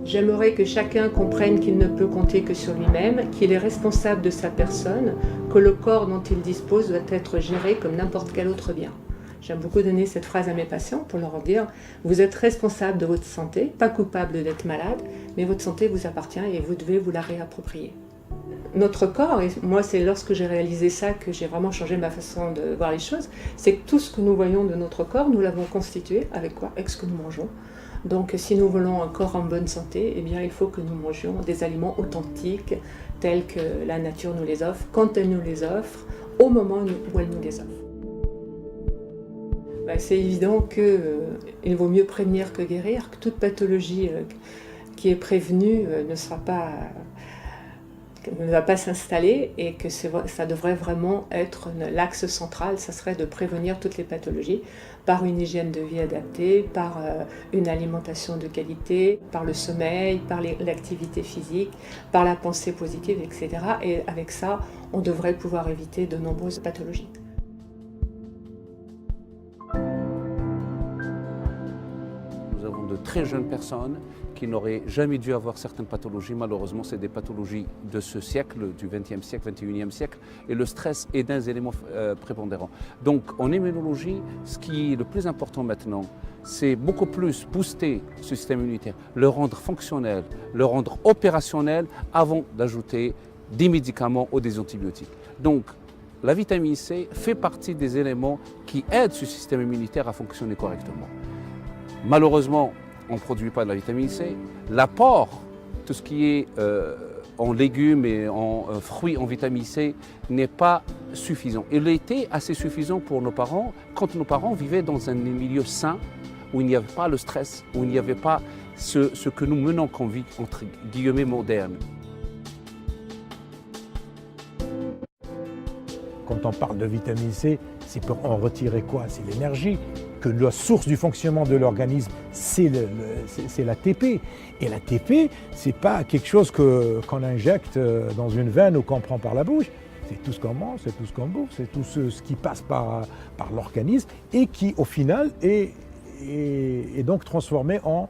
J'aimerais que chacun comprenne qu'il ne peut compter que sur lui-même, qu'il est responsable de sa personne, que le corps dont il dispose doit être géré comme n'importe quel autre bien. J'aime beaucoup donner cette phrase à mes patients pour leur dire « Vous êtes responsable de votre santé, pas coupable d'être malade, mais votre santé vous appartient et vous devez vous la réapproprier. » Notre corps, et moi c'est lorsque j'ai réalisé ça que j'ai vraiment changé ma façon de voir les choses, c'est que tout ce que nous voyons de notre corps, nous l'avons constitué avec quoi? Avec ce que nous mangeons. Donc si nous voulons un corps en bonne santé, eh bien, il faut que nous mangions des aliments authentiques tels que la nature nous les offre, quand elle nous les offre, au moment où elle nous les offre. C'est évident qu'il vaut mieux prévenir que guérir, que toute pathologie qui est prévenue ne va pas s'installer et que ça devrait vraiment être l'axe central, ça serait de prévenir toutes les pathologies par une hygiène de vie adaptée, par une alimentation de qualité, par le sommeil, par l'activité physique, par la pensée positive, etc. Et avec ça, on devrait pouvoir éviter de nombreuses pathologies. Nous avons de très jeunes personnes qui n'auraient jamais dû avoir certaines pathologies. Malheureusement, c'est des pathologies de ce siècle, du XXe siècle, XXIe siècle, et le stress est d'un élément prépondérant. Donc, en immunologie, ce qui est le plus important maintenant, c'est beaucoup plus booster ce système immunitaire, le rendre fonctionnel, le rendre opérationnel, avant d'ajouter des médicaments ou des antibiotiques. Donc, la vitamine C fait partie des éléments qui aident ce système immunitaire à fonctionner correctement. Malheureusement, on ne produit pas de la vitamine C. L'apport, tout ce qui est en légumes et en fruits en vitamine C, n'est pas suffisant. Il était assez suffisant pour nos parents quand nos parents vivaient dans un milieu sain, où il n'y avait pas le stress, où il n'y avait pas ce que nous menons comme vie, entre guillemets, moderne. Quand on parle de vitamine C, c'est pour en retirer quoi? C'est l'énergie. Que la source du fonctionnement de l'organisme, c'est l'ATP. Et l'ATP, ce n'est pas quelque chose qu'on injecte dans une veine ou qu'on prend par la bouche. C'est tout ce qu'on mange, c'est tout ce qu'on bouffe, c'est tout ce qui passe par l'organisme et qui, au final, est donc transformé en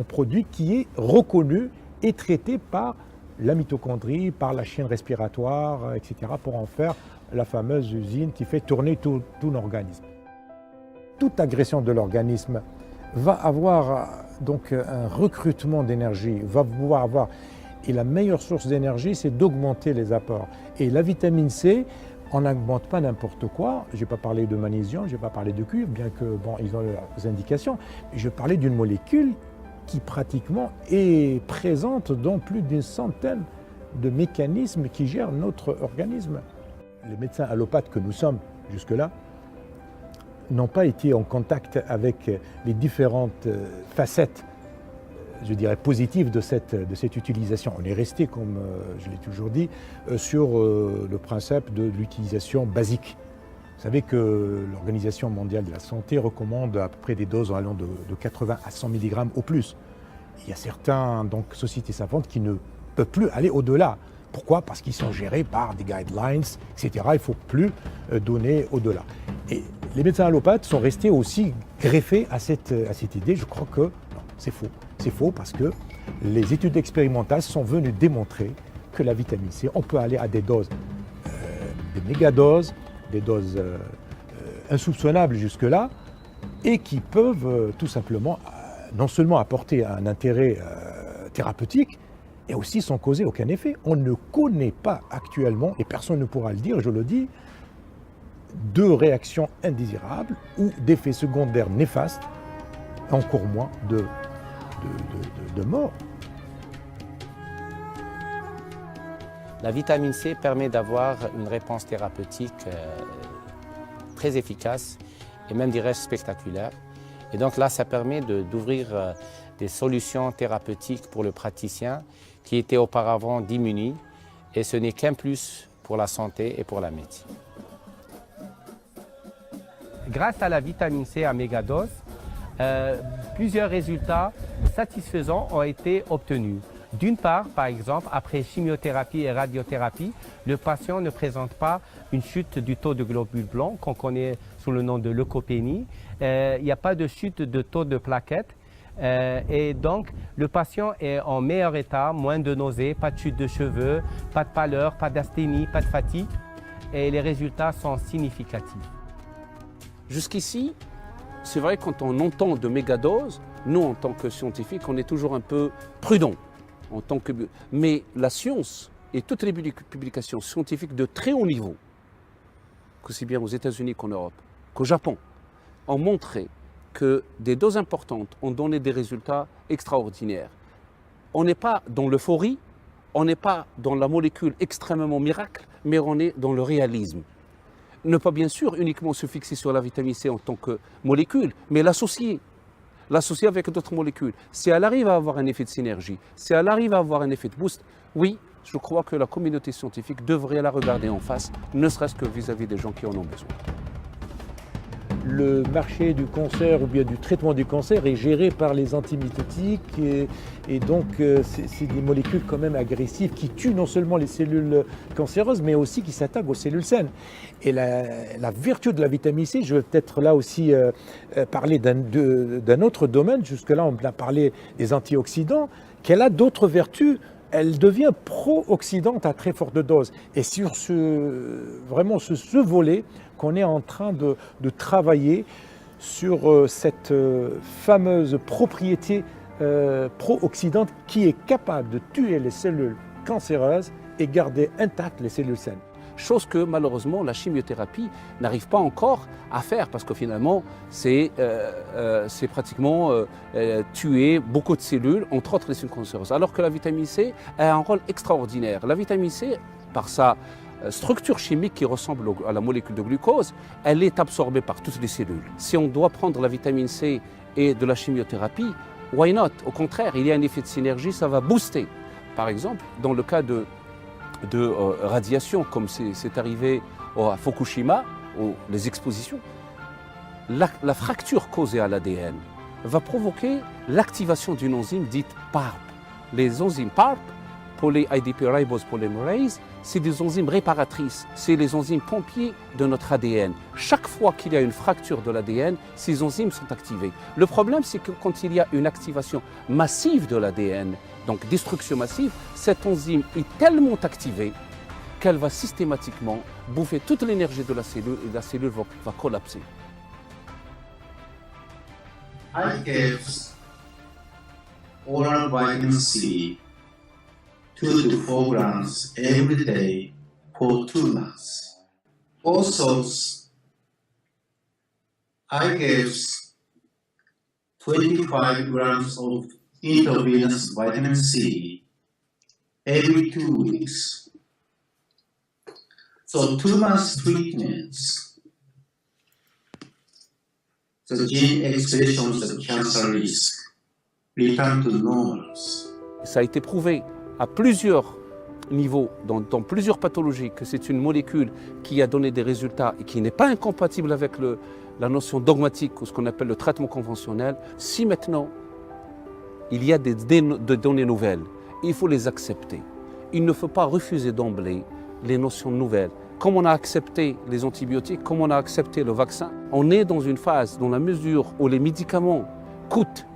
produit qui est reconnu et traité par la mitochondrie, par la chaîne respiratoire, etc., pour en faire la fameuse usine qui fait tourner tout l'organisme. Toute agression de l'organisme va avoir donc un recrutement d'énergie, va pouvoir avoir, et la meilleure source d'énergie, c'est d'augmenter les apports. Et la vitamine C, on n'augmente pas n'importe quoi. Je n'ai pas parlé de magnésium, je n'ai pas parlé de cuivre, bien que bon, ils ont leurs indications. Je parlais d'une molécule qui pratiquement est présente dans plus d'une centaine de mécanismes qui gèrent notre organisme. Les médecins allopathes que nous sommes jusque-là n'ont pas été en contact avec les différentes facettes, je dirais, positives de cette utilisation. On est resté, comme je l'ai toujours dit, sur le principe de l'utilisation basique. Vous savez que l'Organisation mondiale de la santé recommande à peu près des doses allant de 80 à 100 mg au plus. Il y a certaines sociétés savantes qui ne peuvent plus aller au-delà. Pourquoi? Parce qu'ils sont gérés par des guidelines, etc. Il ne faut plus donner au-delà. Et les médecins allopathes sont restés aussi greffés à cette idée. Je crois que non, c'est faux. C'est faux parce que les études expérimentales sont venues démontrer que la vitamine C, on peut aller à des doses, des mégadoses, des doses insoupçonnables jusque-là, et qui peuvent tout simplement non seulement apporter un intérêt thérapeutique, et aussi sans causer aucun effet. On ne connaît pas actuellement, et personne ne pourra le dire, je le dis, de réactions indésirables ou d'effets secondaires néfastes, encore moins de mort. La vitamine C permet d'avoir une réponse thérapeutique très efficace et même, dirais-je, spectaculaire. Et donc là, ça permet d'ouvrir des solutions thérapeutiques pour le praticien qui était auparavant démuni, et ce n'est qu'un plus pour la santé et pour la médecine. Grâce à la vitamine C à mégadose, plusieurs résultats satisfaisants ont été obtenus. D'une part, par exemple, après chimiothérapie et radiothérapie, le patient ne présente pas une chute du taux de globules blancs qu'on connaît sous le nom de leucopénie. Il n'y a pas de chute de taux de plaquettes. Et donc, le patient est en meilleur état, moins de nausées, pas de chute de cheveux, pas de pâleur, pas d'asthénie, pas de fatigue. Et les résultats sont significatifs. Jusqu'ici, c'est vrai, quand on entend de mégadoses, nous, en tant que scientifiques, on est toujours un peu prudents. Mais la science et toutes les publications scientifiques de très haut niveau, aussi bien aux États-Unis qu'en Europe, qu'au Japon, ont montré que des doses importantes ont donné des résultats extraordinaires. On n'est pas dans l'euphorie, on n'est pas dans la molécule extrêmement miracle, mais on est dans le réalisme. Ne pas bien sûr uniquement se fixer sur la vitamine C en tant que molécule, mais l'associer avec d'autres molécules. Si elle arrive à avoir un effet de synergie, si elle arrive à avoir un effet de boost, oui, je crois que la communauté scientifique devrait la regarder en face, ne serait-ce que vis-à-vis des gens qui en ont besoin. Le marché du cancer ou bien du traitement du cancer est géré par les antimitotiques et donc c'est des molécules quand même agressives qui tuent non seulement les cellules cancéreuses mais aussi qui s'attaquent aux cellules saines. Et la vertu de la vitamine C, je vais peut-être là aussi parler d'un autre domaine, jusque-là on a parlé des antioxydants, qu'elle a d'autres vertus. Elle devient pro-oxydante à très forte dose. Et sur ce volet qu'on est en train de travailler sur cette fameuse propriété pro-oxydante qui est capable de tuer les cellules cancéreuses et garder intactes les cellules saines. Chose que malheureusement la chimiothérapie n'arrive pas encore à faire parce que finalement c'est pratiquement tuer beaucoup de cellules, entre autres les cellules cancéreuses. Alors que la vitamine C a un rôle extraordinaire. La vitamine C, par sa structure chimique qui ressemble à la molécule de glucose, elle est absorbée par toutes les cellules. Si on doit prendre la vitamine C et de la chimiothérapie, why not? Au contraire, il y a un effet de synergie, ça va booster. Par exemple, dans le cas de radiation, comme c'est arrivé à Fukushima, les expositions, la fracture causée à l'ADN va provoquer l'activation d'une enzyme dite PARP. Les enzymes PARP, poly-IDP ribose polymerase, c'est des enzymes réparatrices, c'est les enzymes pompiers de notre ADN. Chaque fois qu'il y a une fracture de l'ADN, ces enzymes sont activées. Le problème, c'est que quand il y a une activation massive de l'ADN, donc destruction massive, cette enzyme est tellement activée qu'elle va systématiquement bouffer toute l'énergie de la cellule et la cellule va collapser. I gave oral vitamin C 2 to 4 grams every day for 2 months. Also, I gave 25 grams of intravenous vitamin C every 2 weeks. So 2 months treatments, the gene expressions of cancer risk return to normals. Ça a été prouvé à plusieurs niveaux, dans plusieurs pathologies, que c'est une molécule qui a donné des résultats et qui n'est pas incompatible avec la notion dogmatique ou ce qu'on appelle le traitement conventionnel. Si maintenant il y a des données nouvelles, il faut les accepter. Il ne faut pas refuser d'emblée les notions nouvelles. Comme on a accepté les antibiotiques, comme on a accepté le vaccin, on est dans une phase dans la mesure où les médicaments coûtent,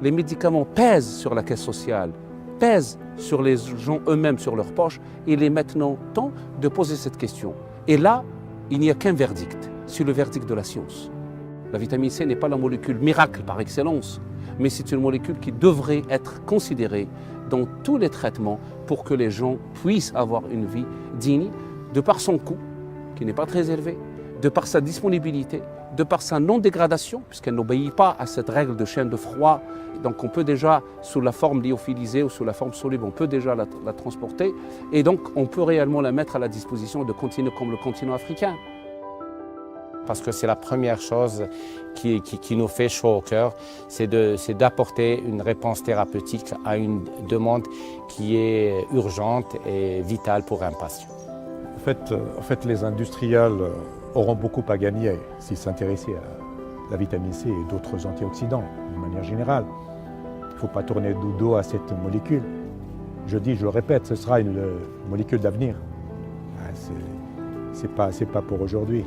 les médicaments pèsent sur la caisse sociale, pèsent sur les gens eux-mêmes, sur leur poche. Il est maintenant temps de poser cette question. Et là, il n'y a qu'un verdict, c'est le verdict de la science. La vitamine C n'est pas la molécule miracle par excellence, mais c'est une molécule qui devrait être considérée dans tous les traitements pour que les gens puissent avoir une vie digne, de par son coût, qui n'est pas très élevé, de par sa disponibilité, de par sa non-dégradation, puisqu'elle n'obéit pas à cette règle de chaîne de froid. Donc on peut déjà, sous la forme lyophilisée ou sous la forme soluble, on peut déjà la transporter. Et donc on peut réellement la mettre à la disposition de continents comme le continent africain. Parce que c'est la première chose qui nous fait chaud au cœur, c'est d'apporter une réponse thérapeutique à une demande qui est urgente et vitale pour un patient. En fait, les industriels auront beaucoup à gagner s'ils s'intéressaient à la vitamine C et d'autres antioxydants, de manière générale. Il ne faut pas tourner le dos à cette molécule. Je le répète, ce sera une molécule d'avenir. C'est pas pour aujourd'hui.